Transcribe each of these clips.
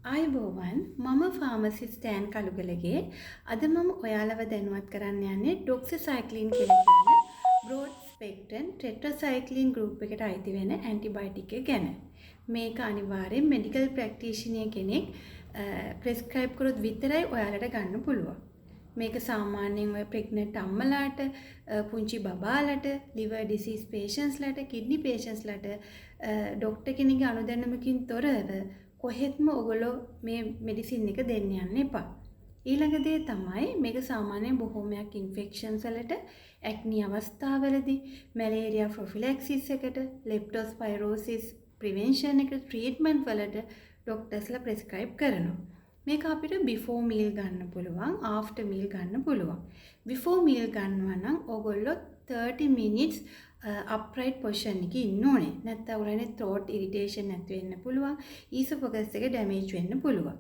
ආයුබෝවන් මම pharmacist tan කළුගලගේ අද මම ඔයාලව දැනුවත් කරන්න යන්නේ ඩොක්සිසයික්ලින් කියලා කියන බ්‍රෝඩ් ස්පෙක්ට්‍රම් ටෙට්‍රාසයික්ලින් ගෲප් එකට අයිති වෙන ඇන්ටිබයොටික් එක ගැන. මේක අනිවාර්යෙන් මෙඩිකල් ප්‍රැක්ටිෂනර් කෙනෙක් ප්‍රෙස්ක්‍රයිබ් කරොත් විතරයි ඔයාලට ගන්න පුළුවන්. මේක සාමාන්‍යයෙන් ඔය ප්‍රෙග්නන්ට් අම්මලාට, පුංචි බබාලට, liver disease patientsලට, kidney patientsලට ඩොක්ටර් කෙනෙක්ගේ අනුදැනුමකින් තොරව කොහෙත්ම ඔයගොල්ලෝ මේ මෙඩිසින් එක දෙන්න යන්න එපා. ඊළඟ දේ තමයි මේක සාමාන්‍යයෙන් බොහෝමයක් ඉන්ෆෙක්ෂන්ස් වලට, ඇක්නි අවස්ථාවලදී, මැලේරියා ප්‍රොෆිලැක්සිස් එකට, ලෙප්ටෝස්පයිරෝසිස් ප්‍රිවෙන්ෂන් එකට ට්‍රීට්මන්ට් වලට ඩොක්ටර්ස්ලා ප්‍රෙස්ක්‍රයිබ් කරනවා. මේක අපිට බිෆෝර් මීල් ගන්න පුළුවන්, ආෆ්ටර් මීල් ගන්න පුළුවන්. බිෆෝර් මීල් ගන්නවා නම් ඔයගොල්ලෝ 30 minutes upright position එකේ ඉන්න ඕනේ. නැත්නම් උරනේ throat irritation නැති වෙන්න පුළුවන්. esophagus එක damage වෙන්න පුළුවන්.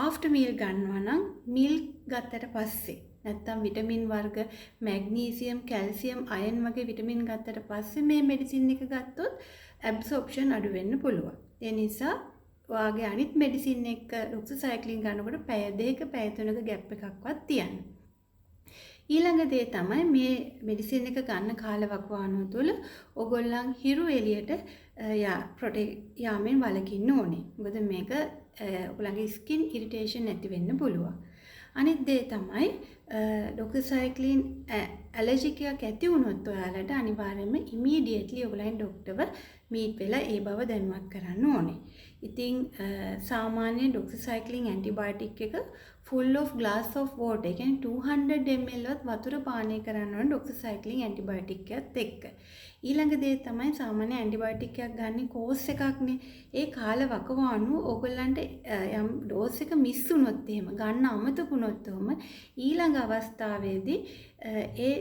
after meal ගන්නවා නම් meal ගත්තට පස්සේ නැත්නම් විටමින් වර්ග මැග්නීසියම්, කැල්සියම්, අයර්න් වගේ විටමින් ගත්තට පස්සේ මේ මෙඩිසින් එක ගත්තොත් absorption අඩු වෙන්න පුළුවන්. ඒ නිසා ඔයාගේ අනිත් මෙඩිසින් එක ඩොක්සිසයික්ලින් ගන්නකොට පැය 2ක පැය 3ක ગેප් එකක්වත් තියන්න. ඊළඟ දේ තමයි මේ මෙඩිසින් එක ගන්න කාලවකවානුව තුළ ඔයගොල්ලන් හිරු එළියට යාමෙන් වළකින්න ඕනේ. මොකද මේක ඔයගොල්ලන්ගේ ස්කින් ඉරිටේෂන් නැති වෙන්න පුළුවන්. අනිත් දේ තමයි ඩොක්සිසයික්ලින් ඇලර්ජික් එකක් ඇති වුණොත් ඔයාලට අනිවාර්යයෙන්ම ඉමීඩියට්ලි ඔයගොල්ලන් ડોක්ටර්ව මීට් වෙලා ඒ බව දැනුවත් කරන්න ඕනේ. ඉතින් සාමාන්‍ය ඩොක්සිසයික්ලින් ඇන්ටිබයොටික් එක full of glass of water, ඒ කියන්නේ 200 ml වත් වතුර පානය කරන්න ඕන ඩොක්සිසයික්ලින් ඇන්ටිබයොටික් එකත් එක්ක. ඊළඟ දේ තමයි සාමාන්‍ය ඇන්ටිබයොටික් එකක් ගන්න කෝස් එකක්නේ. ඒ කාලවකවානුව ඕගොල්ලන්ට යම් ඩෝස් එක මිස් වුණොත් එහෙම ගන්න අමතක වුණොත් ඊළඟ අවස්ථාවේදී ඒ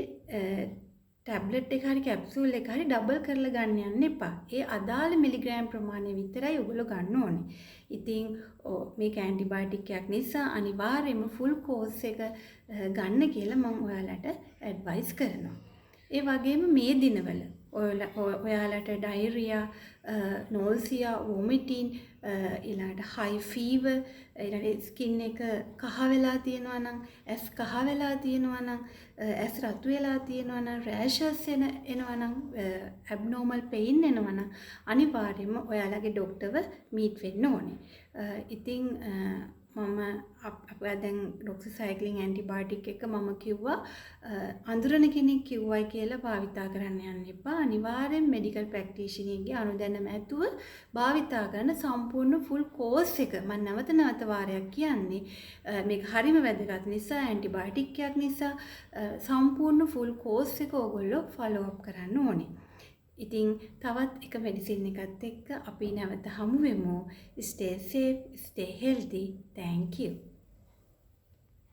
ටැබ්ලට් එක හරි කැප්සූල් එක හරි ඩබල් කරලා ගන්න යන්න එපා. ඒ අදාළ මිලිග්‍රෑම් ප්‍රමාණය විතරයි ඔයගොල්ලෝ ගන්න ඕනේ. ඉතින් මේක ඇන්ටිබයොටික් එකක් නිසා අනිවාර්යයෙන්ම ෆුල් කෝස් එක ගන්න කියලා මම ඔයාලට ඇඩ්වයිස් කරනවා. ඒ වගේම මේ දිනවල ඔයාලට ඩයරියා, නෝසියා, වොමිටින්, ඊළඟට හයි ෆීවර්, ඊළඟට ස්කින් එක කහ වෙලා තියෙනවා නම්, ඇස් කහ වෙලා තියෙනවා නම්, ඇස් රතු වෙලා තියෙනවා නම්, රෑෂස් එනවා නම්, ඇබ්නෝමල් පේන් එනවා නම් අනිවාර්යයෙන්ම ඔයාලගේ ඩොක්ටර්ව මීට් වෙන්න ඕනේ. ඉතින් මම අපේ දැන් ඩොක්සිසයික්ලින් ඇන්ටිබයොටික් එක මම කිව්වා අඳුරන කෙනෙක් කිව්වයි කියලා භාවිතා කරන්න යන්න එපා. අනිවාර්යෙන් මෙඩිකල් ප්‍රැක්ටිෂනර්ගේ අනුදැනුම ඇතුව භාවිතා කරන සම්පූර්ණ ෆුල් කෝස් එක මම නැවත වාරයක් කියන්නේ මේක හරිම වැදගත් නිසා ඇන්ටිබයොටික් එකක් නිසා සම්පූර්ණ ෆුල් කෝස් එක ඕගොල්ලෝ ෆලෝ අප් කරන්න ඕනේ. ඉතින් තවත් එක මෙඩිසින් එකත් එක්ක අපි නැවත හමු වෙමු. Stay safe, stay healthy. Thank you.